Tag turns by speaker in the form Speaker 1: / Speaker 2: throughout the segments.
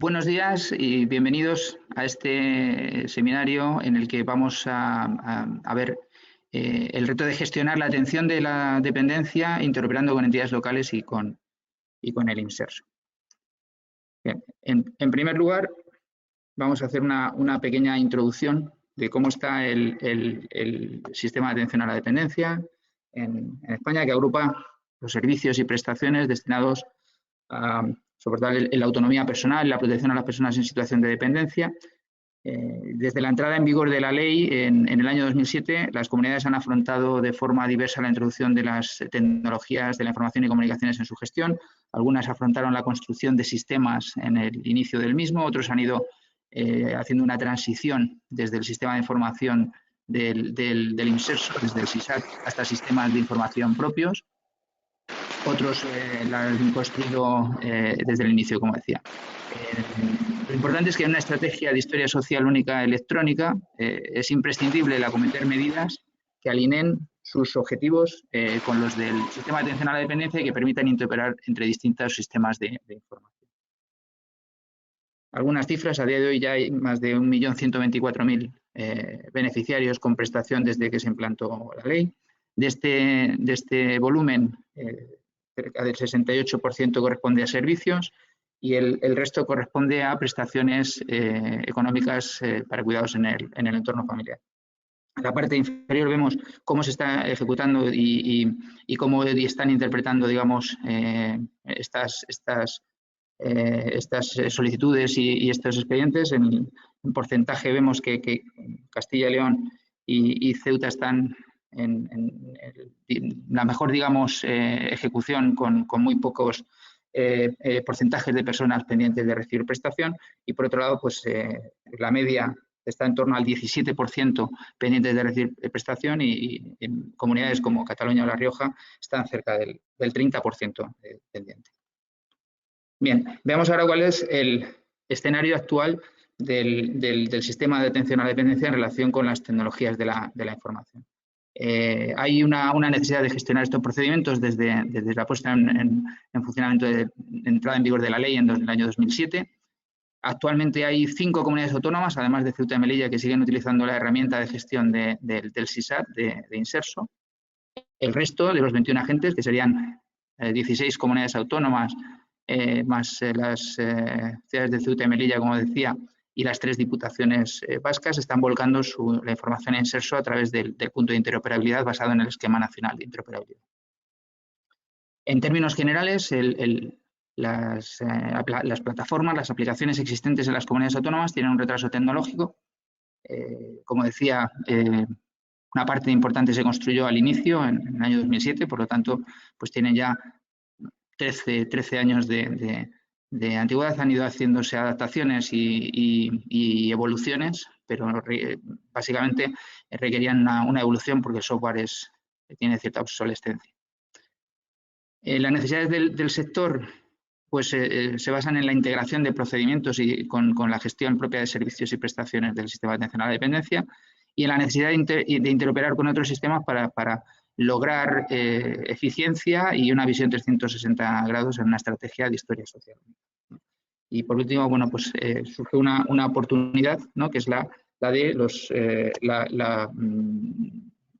Speaker 1: Buenos días y bienvenidos a este seminario en el que vamos a ver el reto de gestionar la atención de la dependencia interoperando con entidades locales y con el INSERSO. Bien, en primer lugar, vamos a hacer una pequeña introducción de cómo está el sistema de atención a la dependencia en España, que agrupa los servicios y prestaciones destinados a soportar la autonomía personal y la protección a las personas en situación de dependencia. Desde la entrada en vigor de la ley en el año 2007, las comunidades han afrontado de forma diversa la introducción de las tecnologías de la información y comunicaciones en su gestión. Algunas afrontaron la construcción de sistemas en el inicio del mismo, otros han ido haciendo una transición desde el sistema de información del INSERSO, desde el SISAT, hasta sistemas de información propios. Otros la han construido desde el inicio, como decía. Lo importante es que en una estrategia de historia social única electrónica es imprescindible el acometer medidas que alineen sus objetivos con los del sistema de atención a la dependencia y que permitan interoperar entre distintos sistemas de información. Algunas cifras: a día de hoy ya hay más de 1.124.000 beneficiarios con prestación desde que se implantó la ley. De este volumen, cerca del 68% corresponde a servicios y el resto corresponde a prestaciones económicas para cuidados en el entorno familiar. En la parte inferior vemos cómo se está ejecutando y cómo están interpretando, digamos, estas solicitudes y estos expedientes. En porcentaje vemos que Castilla y León y Ceuta están en la mejor, digamos, ejecución con muy pocos porcentajes de personas pendientes de recibir prestación, y por otro lado, pues la media está en torno al 17% pendientes de recibir prestación, y en comunidades como Cataluña o La Rioja están cerca del 30% pendiente. Bien, veamos ahora cuál es el escenario actual del sistema de atención a la dependencia en relación con las tecnologías de la información. Hay una necesidad de gestionar estos procedimientos desde la puesta en funcionamiento de entrada en vigor de la ley en el año 2007. Actualmente hay 5 comunidades autónomas, además de Ceuta y Melilla, que siguen utilizando la herramienta de gestión del SISAT, de INSERSO. El resto de los 21 agentes, que serían 16 comunidades autónomas, más las ciudades de Ceuta y Melilla, como decía, y las 3 diputaciones vascas, están volcando la información en INSERSO a través del punto de interoperabilidad basado en el Esquema Nacional de Interoperabilidad. En términos generales, las plataformas, las aplicaciones existentes en las comunidades autónomas tienen un retraso tecnológico. Como decía, una parte importante se construyó al inicio, en el año 2007, por lo tanto, pues tienen ya 13 años de antigüedad. Han ido haciéndose adaptaciones y evoluciones, pero básicamente requerían una evolución porque el software tiene cierta obsolescencia. Las necesidades del sector pues se basan en la integración de procedimientos y con la gestión propia de servicios y prestaciones del sistema de atención a la dependencia, y en la necesidad de interoperar con otros sistemas para lograr eficiencia y una visión 360 grados en una estrategia de historia social. Y por último, bueno, pues surge una oportunidad, ¿no?, que es la de la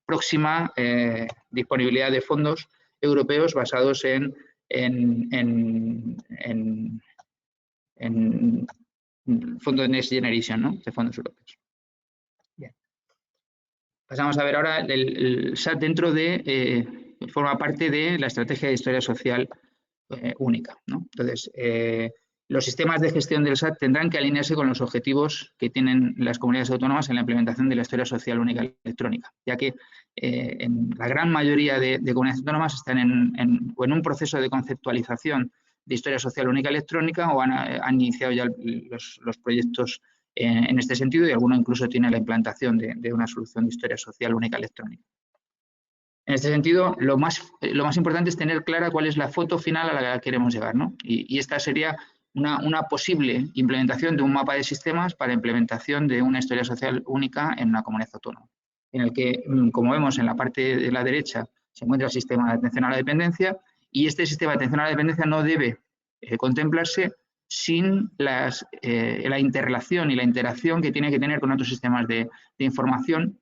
Speaker 1: próxima disponibilidad de fondos europeos basados en fondo de Next Generation, ¿no?, de fondos europeos. Bien. Pasamos a ver ahora el SAT dentro forma parte de la estrategia de historia social única, ¿no? Entonces, los sistemas de gestión del SAT tendrán que alinearse con los objetivos que tienen las comunidades autónomas en la implementación de la historia social única electrónica, ya que en la gran mayoría de comunidades autónomas están en un proceso de conceptualización de historia social única electrónica, o han iniciado ya los proyectos en este sentido, y alguno incluso tiene la implantación de una solución de historia social única electrónica. En este sentido, lo más importante es tener clara cuál es la foto final a la que queremos llegar, ¿no? Y esta sería una posible implementación de un mapa de sistemas para implementación de una historia social única en una comunidad autónoma, en el que, como vemos en la parte de la derecha, se encuentra el sistema de atención a la dependencia, y este sistema de atención a la dependencia no debe contemplarse sin la interrelación y la interacción que tiene que tener con otros sistemas de información,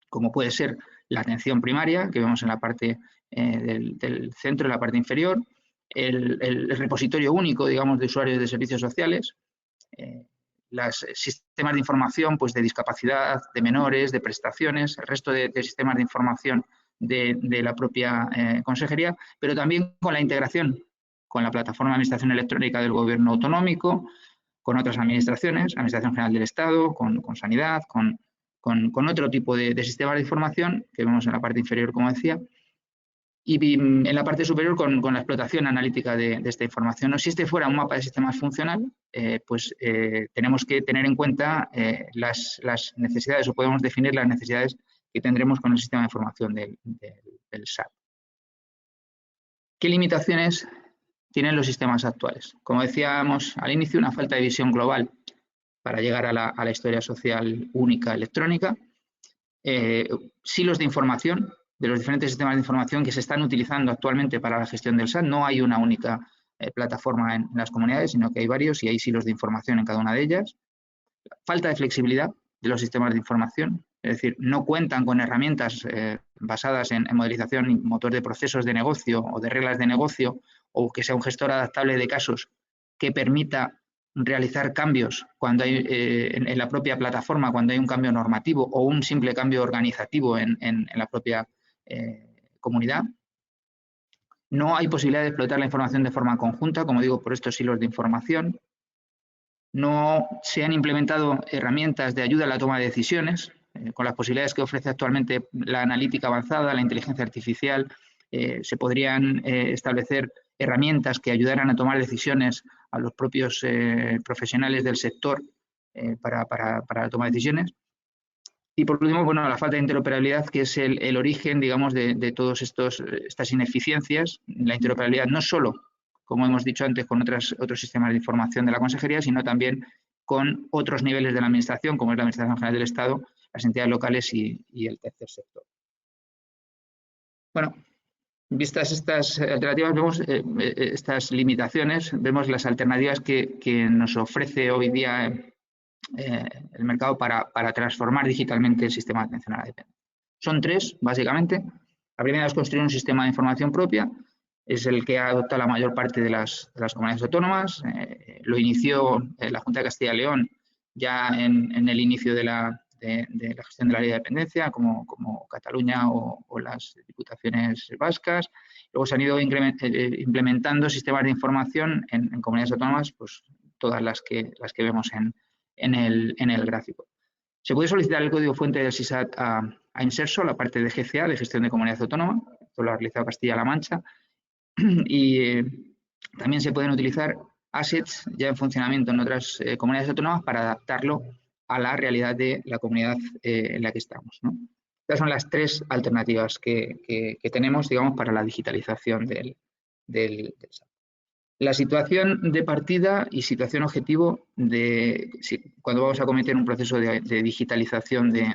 Speaker 1: como puede ser la atención primaria, que vemos en la parte del centro, en la parte inferior, el repositorio único, digamos, de usuarios de servicios sociales, los sistemas de información pues, de discapacidad, de menores, de prestaciones, el resto de sistemas de información de la propia consejería, pero también con la integración con la plataforma de administración electrónica del gobierno autonómico, con otras administraciones, Administración General del Estado, con Sanidad, con otro tipo de sistemas de información que vemos en la parte inferior, como decía, y en la parte superior con la explotación analítica de esta información. ¿No? Si este fuera un mapa de sistemas funcional, pues tenemos que tener en cuenta las necesidades, o podemos definir las necesidades que tendremos con el sistema de información del SAT. ¿Qué limitaciones tienen los sistemas actuales? Como decíamos al inicio, una falta de visión global para llegar a la historia social única electrónica, silos de información de los diferentes sistemas de información que se están utilizando actualmente para la gestión del SAT. No hay una única plataforma en las comunidades, sino que hay varios y hay silos de información en cada una de ellas. Falta de flexibilidad de los sistemas de información, es decir, no cuentan con herramientas basadas en modelización y motor de procesos de negocio o de reglas de negocio, o que sea un gestor adaptable de casos que permita realizar cambios cuando hay en la propia plataforma, cuando hay un cambio normativo o un simple cambio organizativo en la propia comunidad. No hay posibilidad de explotar la información de forma conjunta, como digo, por estos hilos de información. No se han implementado herramientas de ayuda a la toma de decisiones, con las posibilidades que ofrece actualmente la analítica avanzada, la inteligencia artificial. Se podrían establecer herramientas que ayudaran a tomar decisiones a los propios profesionales del sector para tomar decisiones. Y por último, bueno, la falta de interoperabilidad, que es el origen, digamos, de todas estas ineficiencias. La interoperabilidad no solo, como hemos dicho antes, con otros sistemas de información de la consejería, sino también con otros niveles de la administración, como es la Administración General del Estado, las entidades locales y el tercer sector. Bueno, vistas estas alternativas, vemos estas limitaciones, vemos las alternativas que nos ofrece hoy día el mercado para transformar digitalmente el sistema de atención a la dependencia. Son tres, básicamente. La primera es construir un sistema de información propia, es el que adopta la mayor parte de las comunidades autónomas. Lo inició la Junta de Castilla y León ya en el inicio de la gestión de la ley de dependencia, como Cataluña o las diputaciones vascas. Luego se han ido implementando sistemas de información en comunidades autónomas, pues todas las que vemos en el gráfico. Se puede solicitar el código fuente del SISAT a Inserso, la parte de GCA, de gestión de comunidad autónoma. Esto lo ha realizado Castilla-La Mancha. Y también se pueden utilizar assets ya en funcionamiento en otras comunidades autónomas para adaptarlo a la realidad de la comunidad en la que estamos, ¿no? Estas son las tres alternativas que tenemos, digamos, para la digitalización del SAT. La situación de partida y situación objetivo cuando vamos a cometer un proceso de digitalización del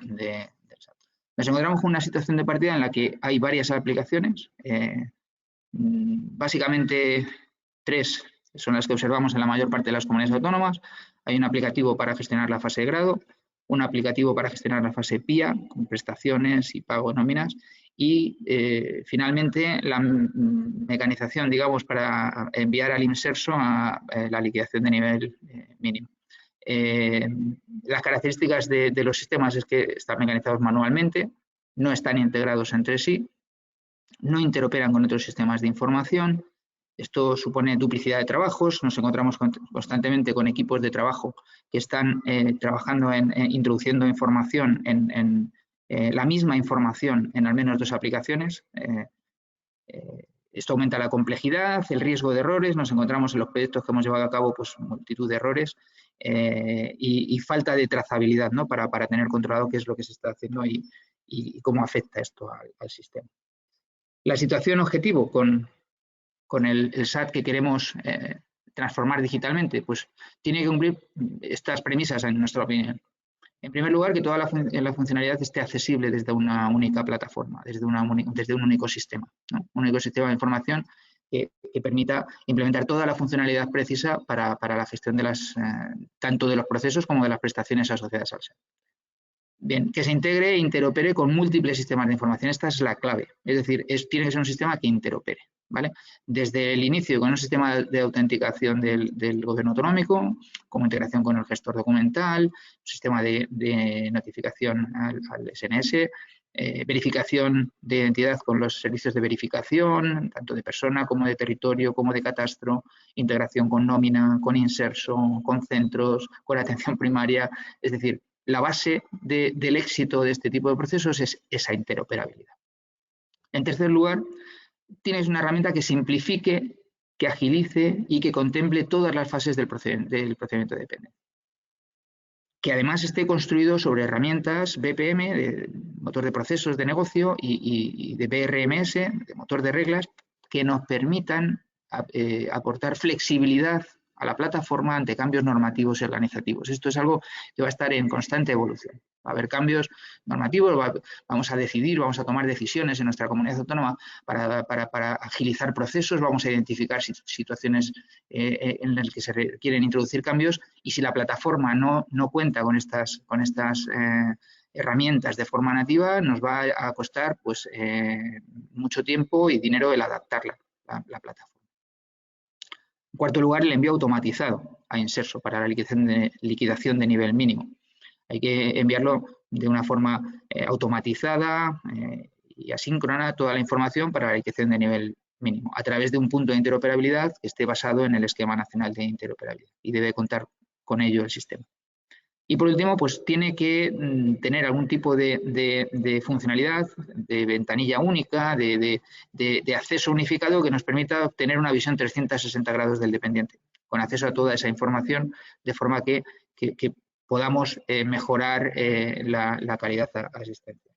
Speaker 1: SAT. Nos encontramos con una situación de partida en la que hay varias aplicaciones, básicamente tres son las que observamos en la mayor parte de las comunidades autónomas. Hay un aplicativo para gestionar la fase de grado, un aplicativo para gestionar la fase PIA, con prestaciones y pago de nóminas, y finalmente la mecanización, digamos, para enviar al Inserso a la liquidación de nivel mínimo. Las características de los sistemas es que están mecanizados manualmente, no están integrados entre sí, no interoperan con otros sistemas de información. Esto supone duplicidad de trabajos. Nos encontramos constantemente con equipos de trabajo que están trabajando introduciendo información en la misma información en al menos dos aplicaciones. Esto aumenta la complejidad, el riesgo de errores. Nos encontramos en los proyectos que hemos llevado a cabo pues multitud de errores y falta de trazabilidad, ¿no? para tener controlado qué es lo que se está haciendo y cómo afecta esto al sistema. La situación objetivo con el SAT que queremos transformar digitalmente, pues tiene que cumplir estas premisas en nuestra opinión. En primer lugar, que toda la funcionalidad esté accesible desde una única plataforma, desde un único sistema, ¿no? Un único sistema de información que permita implementar toda la funcionalidad precisa para la gestión de tanto de los procesos como de las prestaciones asociadas al SAP. Bien, que se integre e interopere con múltiples sistemas de información. Esta es la clave. Es decir, tiene que ser un sistema que interopere, ¿vale? Desde el inicio con un sistema de autenticación del gobierno autonómico, como integración con el gestor documental, un sistema de notificación al SNS, verificación de identidad con los servicios de verificación, tanto de persona como de territorio, como de catastro, integración con nómina, con inserso, con centros, con atención primaria, es decir, la base del éxito de este tipo de procesos es esa interoperabilidad. En tercer lugar, tienes una herramienta que simplifique, que agilice y que contemple todas las fases del procedimiento de dependencia. Que además esté construido sobre herramientas BPM, de motor de procesos de negocio, y de BRMS, de motor de reglas, que nos permitan aportar flexibilidad a la plataforma ante cambios normativos y organizativos. Esto es algo que va a estar en constante evolución. Va a haber cambios normativos, vamos a decidir, vamos a tomar decisiones en nuestra comunidad autónoma para agilizar procesos, vamos a identificar situaciones en las que se requieren introducir cambios, y si la plataforma no cuenta con estas herramientas de forma nativa, nos va a costar pues, mucho tiempo y dinero el adaptarla, la plataforma. En cuarto lugar, el envío automatizado a Inserso para la liquidación de nivel mínimo. Hay que enviarlo de una forma automatizada y asíncrona toda la información para la liquidación de nivel mínimo, a través de un punto de interoperabilidad que esté basado en el Esquema Nacional de Interoperabilidad, y debe contar con ello el sistema. Y por último, pues tiene que tener algún tipo de funcionalidad, de ventanilla única, de acceso unificado que nos permita obtener una visión 360 grados del dependiente, con acceso a toda esa información, de forma que podamos mejorar la calidad asistencial.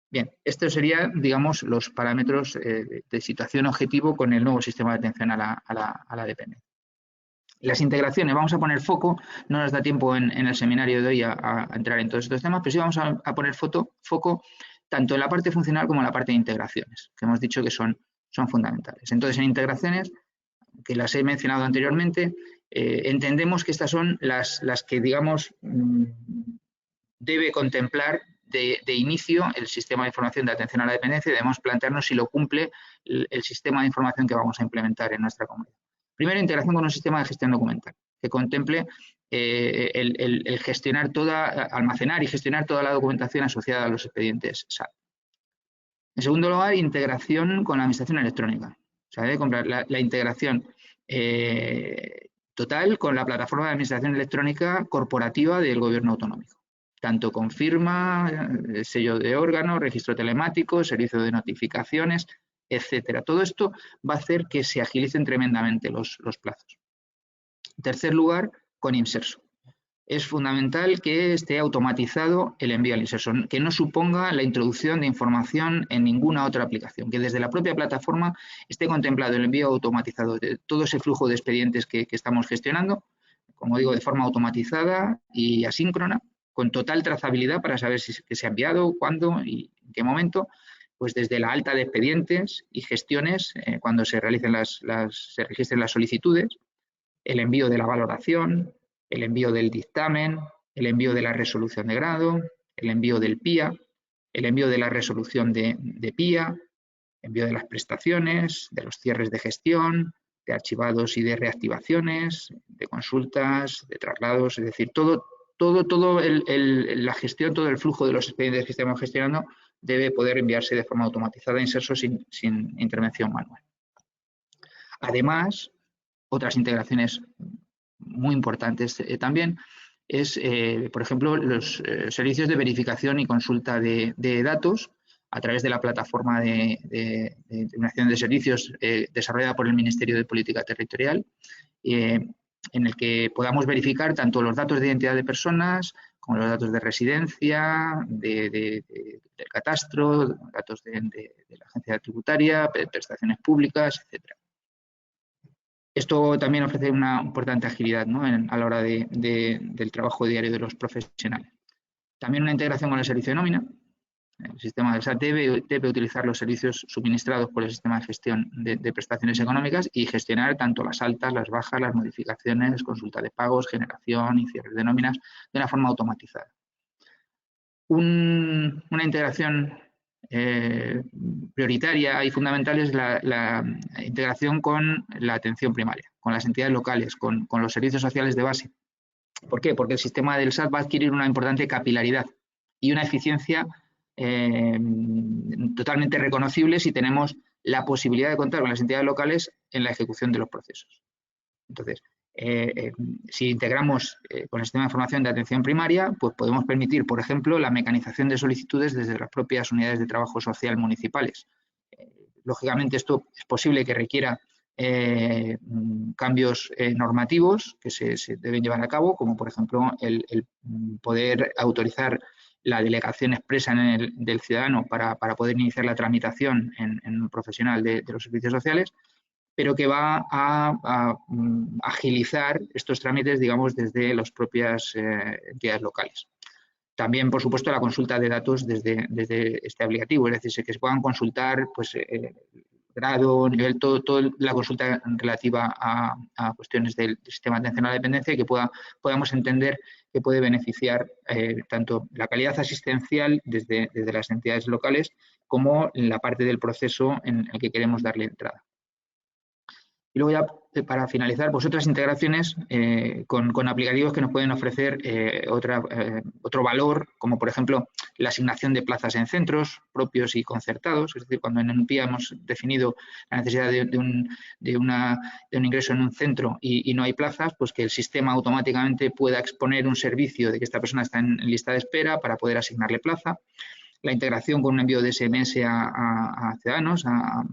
Speaker 1: Bien, estos serían, digamos, los parámetros de situación objetivo con el nuevo sistema de atención a la dependencia. Las integraciones, vamos a poner foco, no nos da tiempo en el seminario de hoy a entrar en todos estos temas, pero sí vamos a poner foco tanto en la parte funcional como en la parte de integraciones, que hemos dicho que son fundamentales. Entonces, en integraciones, que las he mencionado anteriormente, entendemos que estas son las que, digamos, debe contemplar de inicio el sistema de información de atención a la dependencia, y debemos plantearnos si lo cumple el sistema de información que vamos a implementar en nuestra comunidad. Primero, integración con un sistema de gestión documental que contemple el gestionar almacenar y gestionar toda la documentación asociada a los expedientes SAP. En segundo lugar, integración con la administración electrónica. O sea, debe comprar la integración total con la plataforma de administración electrónica corporativa del gobierno autonómico, tanto con firma, sello de órgano, registro telemático, servicio de notificaciones, etcétera. Todo esto va a hacer que se agilicen tremendamente los plazos. En tercer lugar, con Inserso. Es fundamental que esté automatizado el envío al Inserso, que no suponga la introducción de información en ninguna otra aplicación, que desde la propia plataforma esté contemplado el envío automatizado de todo ese flujo de expedientes que estamos gestionando, como digo, de forma automatizada y asíncrona, con total trazabilidad para saber si se ha enviado, cuándo y en qué momento, pues desde la alta de expedientes y gestiones, cuando se realicen se registren las solicitudes, el envío de la valoración, el envío del dictamen, el envío de la resolución de grado, el envío del PIA, el envío de la resolución de PIA, envío de las prestaciones, de los cierres de gestión, de archivados y de reactivaciones, de consultas, de traslados, es decir, todo la gestión, todo el flujo de los expedientes que estemos gestionando debe poder enviarse de forma automatizada, Inserso, sin intervención manual. Además, otras integraciones muy importantes también es, por ejemplo, los servicios de verificación y consulta de datos a través de la plataforma de integración de servicios desarrollada por el Ministerio de Política Territorial, en el que podamos verificar tanto los datos de identidad de personas como los datos de residencia, del catastro, datos de la agencia tributaria, prestaciones públicas, etcétera. Esto también ofrece una importante agilidad, ¿no?, a la hora del trabajo diario de los profesionales. También una integración con el servicio de nómina, El sistema del SAT debe utilizar los servicios suministrados por el sistema de gestión de prestaciones económicas y gestionar tanto las altas, las bajas, las modificaciones, consulta de pagos, generación y cierre de nóminas de una forma automatizada. Una integración prioritaria y fundamental es la integración con la atención primaria, con las entidades locales, con los servicios sociales de base. ¿Por qué? Porque el sistema del SAT va a adquirir una importante capilaridad y una eficiencia totalmente reconocible si tenemos la posibilidad de contar con las entidades locales en la ejecución de los procesos. Entonces, si integramos con el sistema de información de atención primaria, pues podemos permitir, por ejemplo, la mecanización de solicitudes desde las propias unidades de trabajo social municipales. Lógicamente, esto es posible que requiera cambios normativos que se deben llevar a cabo, como por ejemplo el poder autorizar la delegación expresa del ciudadano para poder iniciar la tramitación en un profesional de los servicios sociales, pero que va a agilizar estos trámites, digamos, desde las propias entidades locales. También, por supuesto, la consulta de datos desde este aplicativo, es decir, que se puedan consultar pues, grado, nivel, toda la consulta relativa a cuestiones del sistema de atención a la dependencia y que podamos entender que puede beneficiar tanto la calidad asistencial desde las entidades locales como la parte del proceso en el que queremos darle entrada. Y luego ya, para finalizar, pues otras integraciones con aplicativos que nos pueden ofrecer otro valor, como por ejemplo la asignación de plazas en centros propios y concertados, es decir, cuando en un PIA hemos definido la necesidad de un ingreso en un centro y no hay plazas, pues que el sistema automáticamente pueda exponer un servicio de que esta persona está en lista de espera para poder asignarle plaza. La integración con un envío de SMS a ciudadanos, al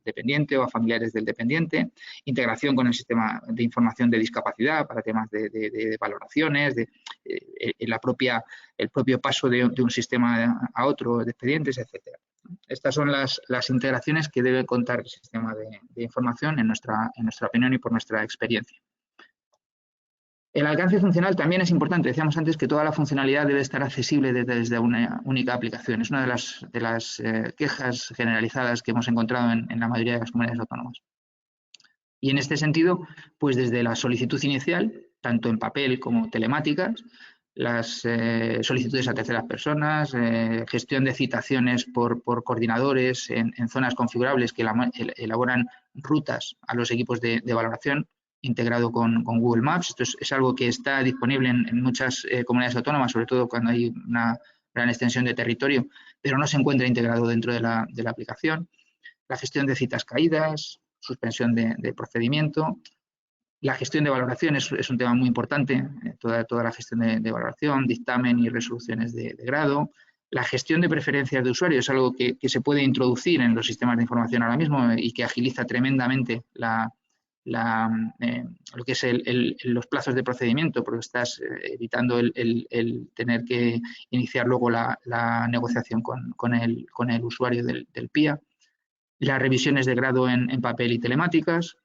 Speaker 1: dependiente o a familiares del dependiente, integración con el sistema de información de discapacidad para temas de valoraciones, el propio paso de un sistema a otro de expedientes, etcétera. Estas son las integraciones que debe contar el sistema de información en nuestra opinión y por nuestra experiencia. El alcance funcional también es importante. Decíamos antes que toda la funcionalidad debe estar accesible desde una única aplicación. Es una de las quejas generalizadas que hemos encontrado en la mayoría de las comunidades autónomas. Y en este sentido, pues desde la solicitud inicial, tanto en papel como telemáticas, las solicitudes a terceras personas, gestión de citaciones por coordinadores en zonas configurables que elaboran rutas a los equipos de valoración, integrado con Google Maps. Esto es algo que está disponible en muchas comunidades autónomas, sobre todo cuando hay una gran extensión de territorio, pero no se encuentra integrado dentro de la aplicación. La gestión de citas caídas, suspensión de procedimiento. La gestión de valoración es un tema muy importante, toda la gestión de valoración, dictamen y resoluciones de grado. La gestión de preferencias de usuario es algo que se puede introducir en los sistemas de información ahora mismo y que agiliza tremendamente lo que es los plazos de procedimiento, porque estás evitando el tener que iniciar luego la negociación con el usuario del PIA. Las revisiones de grado en papel y telemáticas,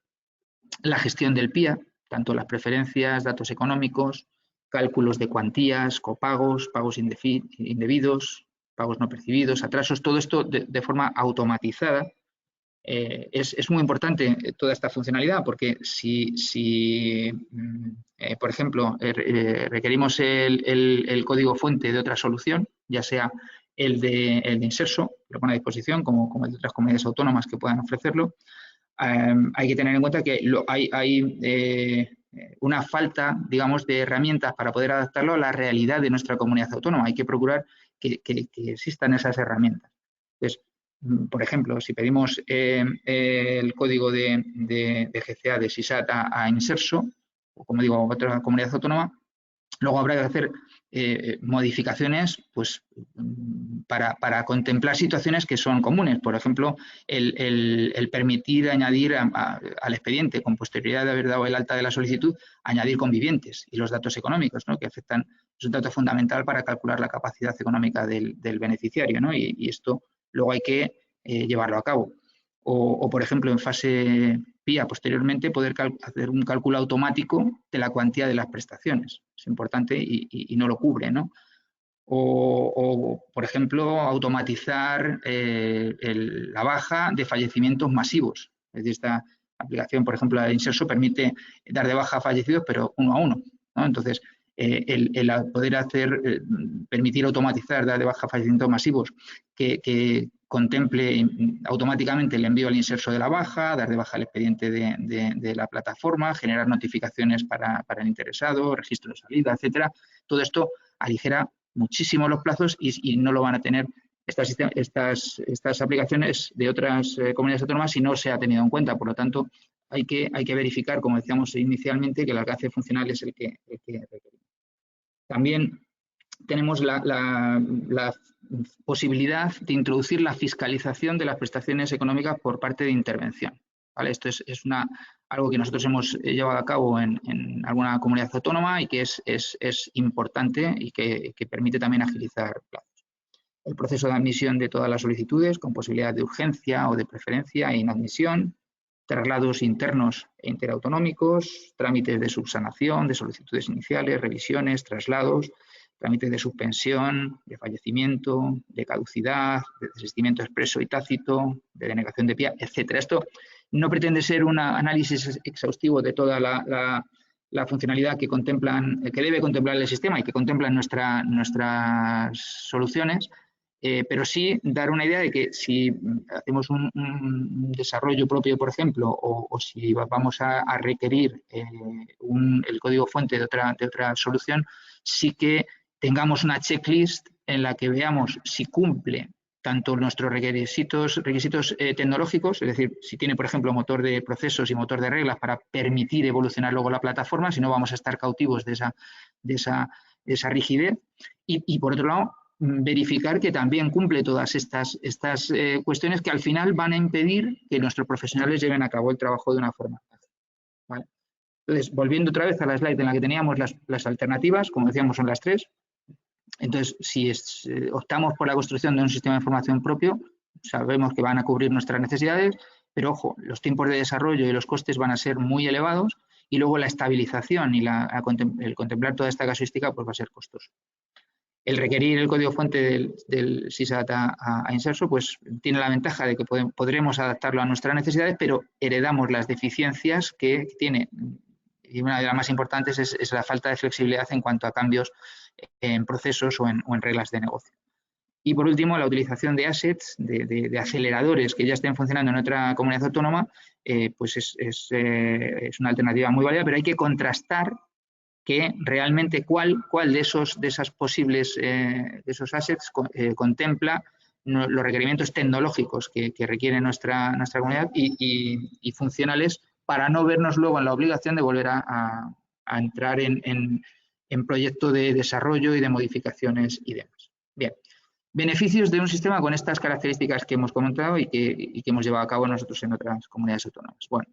Speaker 1: la gestión del PIA, tanto las preferencias, datos económicos, cálculos de cuantías, copagos, pagos indebidos, pagos no percibidos, atrasos, todo esto de forma automatizada. Es muy importante toda esta funcionalidad porque si por ejemplo, requerimos el código fuente de otra solución, ya sea el de Inserso, lo pone a disposición, como el de otras comunidades autónomas que puedan ofrecerlo, hay que tener en cuenta que hay una falta, digamos, de herramientas para poder adaptarlo a la realidad de nuestra comunidad autónoma. Hay que procurar que existan esas herramientas. Entonces, por ejemplo, si pedimos el código de GCA de SISAT a Inserso, o como digo, a otra comunidad autónoma, luego habrá que hacer modificaciones pues, para contemplar situaciones que son comunes. Por ejemplo, el permitir añadir al expediente, con posterioridad de haber dado el alta de la solicitud, añadir convivientes y los datos económicos, ¿no? Que afectan, es un dato fundamental para calcular la capacidad económica del beneficiario, ¿no? Y esto luego hay que llevarlo a cabo. O, por ejemplo, en fase PIA, posteriormente, poder hacer un cálculo automático de la cuantía de las prestaciones. Es importante y no lo cubre, ¿no? O, por ejemplo, automatizar la baja de fallecimientos masivos. Es decir, esta aplicación, por ejemplo, la de Inserso, permite dar de baja a fallecidos, pero uno a uno, ¿no? Entonces, el poder permitir automatizar, dar de baja fallecimientos masivos, que contemple automáticamente el envío al inserso de la baja, dar de baja el expediente de la plataforma, generar notificaciones para el interesado, registro de salida, etcétera. Todo esto aligera muchísimo los plazos y no lo van a tener estas aplicaciones de otras comunidades autónomas si no se ha tenido en cuenta. Por lo tanto, hay que verificar, como decíamos inicialmente, que el alcance funcional es el que requerimos. También tenemos la posibilidad de introducir la fiscalización de las prestaciones económicas por parte de intervención, ¿vale? Esto es algo que nosotros hemos llevado a cabo en alguna comunidad autónoma y que es importante y que permite también agilizar plazos. El proceso de admisión de todas las solicitudes con posibilidad de urgencia o de preferencia e inadmisión, traslados internos e interautonómicos, trámites de subsanación, de solicitudes iniciales, revisiones, traslados, trámites de suspensión, de fallecimiento, de caducidad, de desistimiento expreso y tácito, de denegación de PIA, etc. Esto no pretende ser un análisis exhaustivo de toda la funcionalidad que debe contemplar el sistema y que contemplan nuestras soluciones, pero sí dar una idea de que si hacemos un desarrollo propio, por ejemplo, o si vamos a requerir el código fuente de otra solución, sí que tengamos una checklist en la que veamos si cumple tanto nuestros requisitos tecnológicos, es decir, si tiene, por ejemplo, motor de procesos y motor de reglas para permitir evolucionar luego la plataforma, si no vamos a estar cautivos de esa rigidez. Y por otro lado, verificar que también cumple todas estas cuestiones que al final van a impedir que nuestros profesionales lleven a cabo el trabajo de una forma fácil, ¿vale? Entonces, volviendo otra vez a la slide en la que teníamos las alternativas, como decíamos, son las tres. Entonces, si optamos por la construcción de un sistema de información propio, sabemos que van a cubrir nuestras necesidades, pero ojo, los tiempos de desarrollo y los costes van a ser muy elevados y luego la estabilización y el contemplar toda esta casuística pues va a ser costoso. El requerir el código fuente del SysAdata a Inserso pues tiene la ventaja de que podremos adaptarlo a nuestras necesidades, pero heredamos las deficiencias que tiene. Y una de las más importantes es la falta de flexibilidad en cuanto a cambios en procesos o en reglas de negocio. Y por último, la utilización de assets, de aceleradores que ya estén funcionando en otra comunidad autónoma, pues es una alternativa muy válida, pero hay que contrastar que realmente cuál de esas posibles de esos assets contempla los requerimientos tecnológicos que requiere nuestra comunidad y funcionales, para no vernos luego en la obligación de volver a entrar en proyecto de desarrollo y de modificaciones y demás. Bien, beneficios de un sistema con estas características que hemos comentado y que hemos llevado a cabo nosotros en otras comunidades autónomas. Bueno,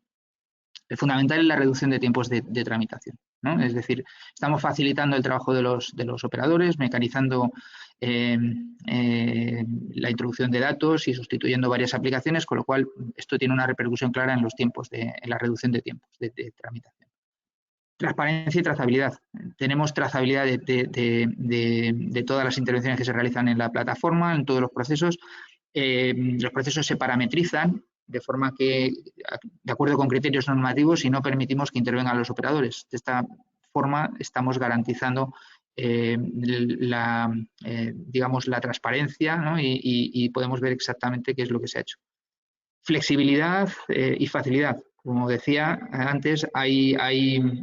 Speaker 1: el fundamental es la reducción de tiempos de tramitación, ¿no? Es decir, estamos facilitando el trabajo de los operadores, mecanizando la introducción de datos y sustituyendo varias aplicaciones, con lo cual esto tiene una repercusión clara en los tiempos, en la reducción de tiempos de tramitación. Transparencia y trazabilidad. Tenemos trazabilidad de todas las intervenciones que se realizan en la plataforma, en todos los procesos. Los procesos se parametrizan de forma que, de acuerdo con criterios normativos, y no permitimos que intervengan los operadores. De esta forma estamos garantizando digamos, la transparencia, ¿no? y podemos ver exactamente qué es lo que se ha hecho. Flexibilidad y facilidad. Como decía antes, hay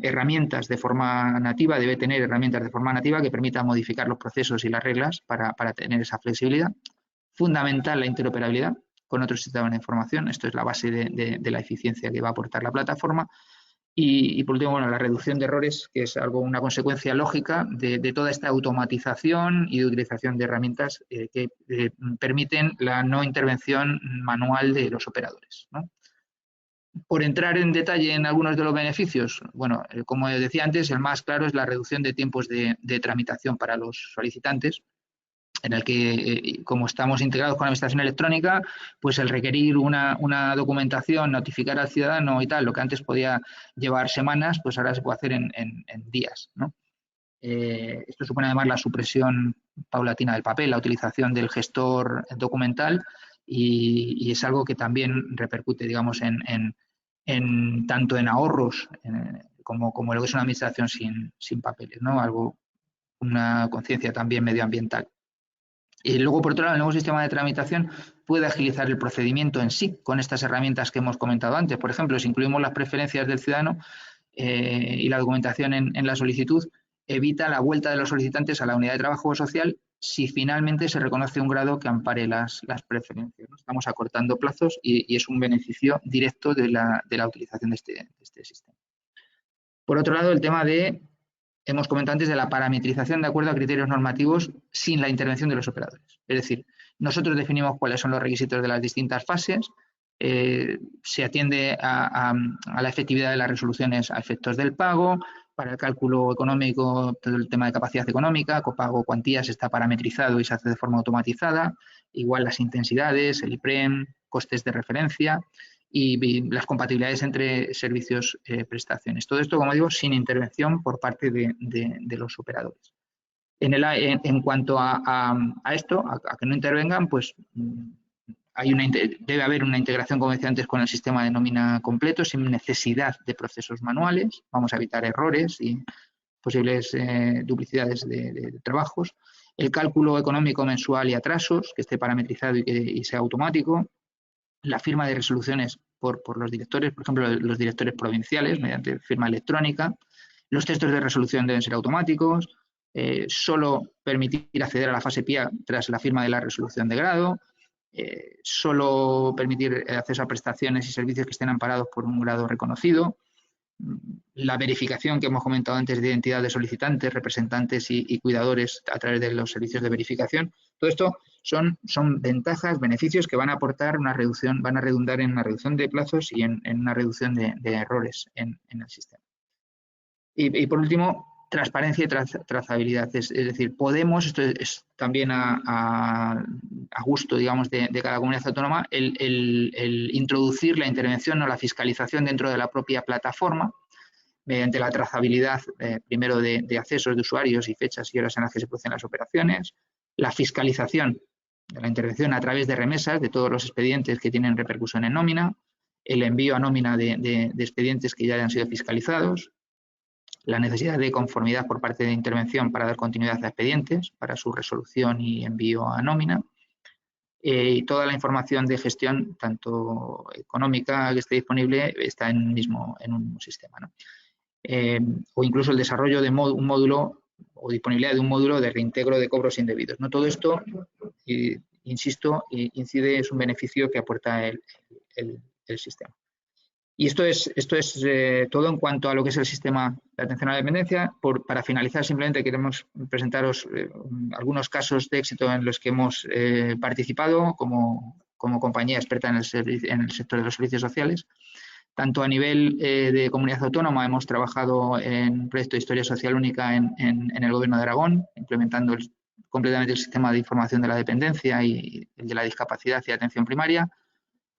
Speaker 1: herramientas de forma nativa, debe tener herramientas de forma nativa que permitan modificar los procesos y las reglas para tener esa flexibilidad. Fundamental la interoperabilidad con otros sistemas de información. Esto es la base de la eficiencia que va a aportar la plataforma. Y por último, bueno, la reducción de errores, que es una consecuencia lógica de toda esta automatización y de utilización de herramientas que permiten la no intervención manual de los operadores, ¿no? Por entrar en detalle en algunos de los beneficios, bueno, como decía antes, el más claro es la reducción de tiempos de tramitación para los solicitantes, en el que, como estamos integrados con la administración electrónica, pues el requerir una documentación, notificar al ciudadano y tal, lo que antes podía llevar semanas, pues ahora se puede hacer en días, ¿no? Esto supone además la supresión paulatina del papel, la utilización del gestor documental y es algo que también repercute, digamos, tanto en ahorros como lo que es una administración sin papeles, ¿no? Una conciencia también medioambiental. Y luego, por otro lado, el nuevo sistema de tramitación puede agilizar el procedimiento en sí con estas herramientas que hemos comentado antes. Por ejemplo, si incluimos las preferencias del ciudadano y la documentación en la solicitud, evita la vuelta de los solicitantes a la unidad de trabajo social si finalmente se reconoce un grado que ampare las preferencias, ¿no? Estamos acortando plazos y es un beneficio directo de la utilización de este sistema. Por otro lado, el tema hemos comentado antes de la parametrización de acuerdo a criterios normativos sin la intervención de los operadores. Es decir, nosotros definimos cuáles son los requisitos de las distintas fases, se atiende a la efectividad de las resoluciones a efectos del pago, para el cálculo económico, todo el tema de capacidad económica, copago, cuantías está parametrizado y se hace de forma automatizada, igual las intensidades, el IPREM, costes de referencia y las compatibilidades entre servicios prestaciones. Todo esto, como digo, sin intervención por parte de los operadores. En cuanto a esto, a que no intervengan, pues debe haber una integración, como decía antes, con el sistema de nómina completo, sin necesidad de procesos manuales. Vamos a evitar errores y posibles duplicidades de trabajos. El cálculo económico mensual y atrasos, que esté parametrizado y sea automático. La firma de resoluciones por los directores, por ejemplo, los directores provinciales, mediante firma electrónica. Los textos de resolución deben ser automáticos. Solo permitir acceder a la fase PIA tras la firma de la resolución de grado. Solo permitir acceso a prestaciones y servicios que estén amparados por un grado reconocido. La verificación que hemos comentado antes de identidad de solicitantes, representantes y cuidadores a través de los servicios de verificación. Todo esto son ventajas, beneficios que van a aportar una reducción, van a redundar en una reducción de plazos y en una reducción de errores en el sistema. Y por último, transparencia y trazabilidad. Es decir, podemos, esto es también a gusto, digamos, de cada comunidad autónoma, el introducir la intervención o la fiscalización dentro de la propia plataforma, mediante la trazabilidad, primero de accesos de usuarios y fechas y horas en las que se producen las operaciones, la fiscalización de la intervención a través de remesas de todos los expedientes que tienen repercusión en nómina, el envío a nómina de expedientes que ya hayan sido fiscalizados, la necesidad de conformidad por parte de intervención para dar continuidad a expedientes, para su resolución y envío a nómina, y toda la información de gestión, tanto económica que esté disponible, está en un mismo sistema, ¿no? O incluso el desarrollo de un módulo o disponibilidad de un módulo de reintegro de cobros indebidos, ¿no? Todo esto, insisto, incide, es un beneficio que aporta el sistema. Y esto es todo en cuanto a lo que es el sistema de atención a la dependencia. Para finalizar, simplemente queremos presentaros algunos casos de éxito en los que hemos participado como compañía experta en el sector de los servicios sociales. Tanto a nivel de comunidad autónoma hemos trabajado en un proyecto de historia social única en el Gobierno de Aragón, implementando completamente el sistema de información de la dependencia y el de la discapacidad y atención primaria.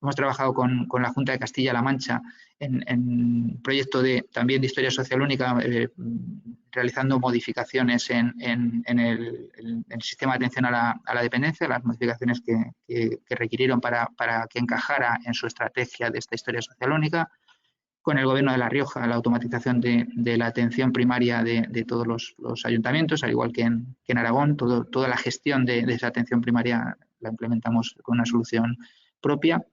Speaker 1: Hemos trabajado con la Junta de Castilla-La Mancha en un proyecto también de historia social única, realizando modificaciones en el sistema de atención a la dependencia, las modificaciones que requirieron para que encajara en su estrategia de esta historia social única. Con el Gobierno de La Rioja, la automatización de la atención primaria de todos los ayuntamientos, al igual que en Aragón, toda la gestión de esa atención primaria la implementamos con una solución propia.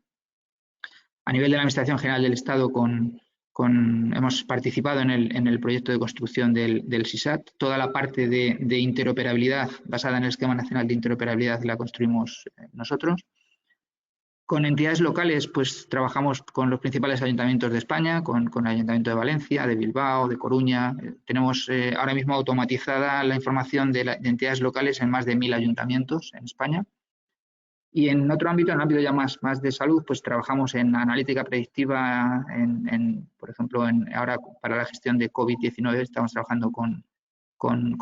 Speaker 1: A nivel de la Administración General del Estado, hemos participado en el proyecto de construcción del SISAT. Toda la parte de interoperabilidad basada en el Esquema Nacional de Interoperabilidad la construimos nosotros. Con entidades locales, pues trabajamos con los principales ayuntamientos de España, con el Ayuntamiento de Valencia, de Bilbao, de Coruña. Tenemos ahora mismo automatizada la información de entidades locales en más de 1000 ayuntamientos en España. Y en otro ámbito, en el ámbito ya más de salud, pues trabajamos en analítica predictiva, por ejemplo, ahora para la gestión de COVID-19 estamos trabajando con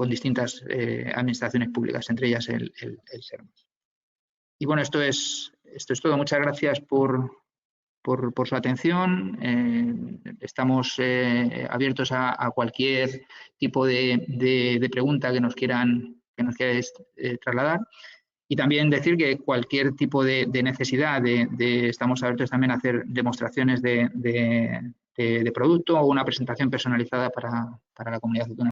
Speaker 1: distintas administraciones públicas, entre ellas el SERMAS. Y bueno, esto es todo. Muchas gracias por por su atención. Estamos abiertos a cualquier tipo de pregunta que nos quieran trasladar. Y también decir que cualquier tipo de necesidad estamos abiertos también a hacer demostraciones de producto o una presentación personalizada para la comunidad autónoma.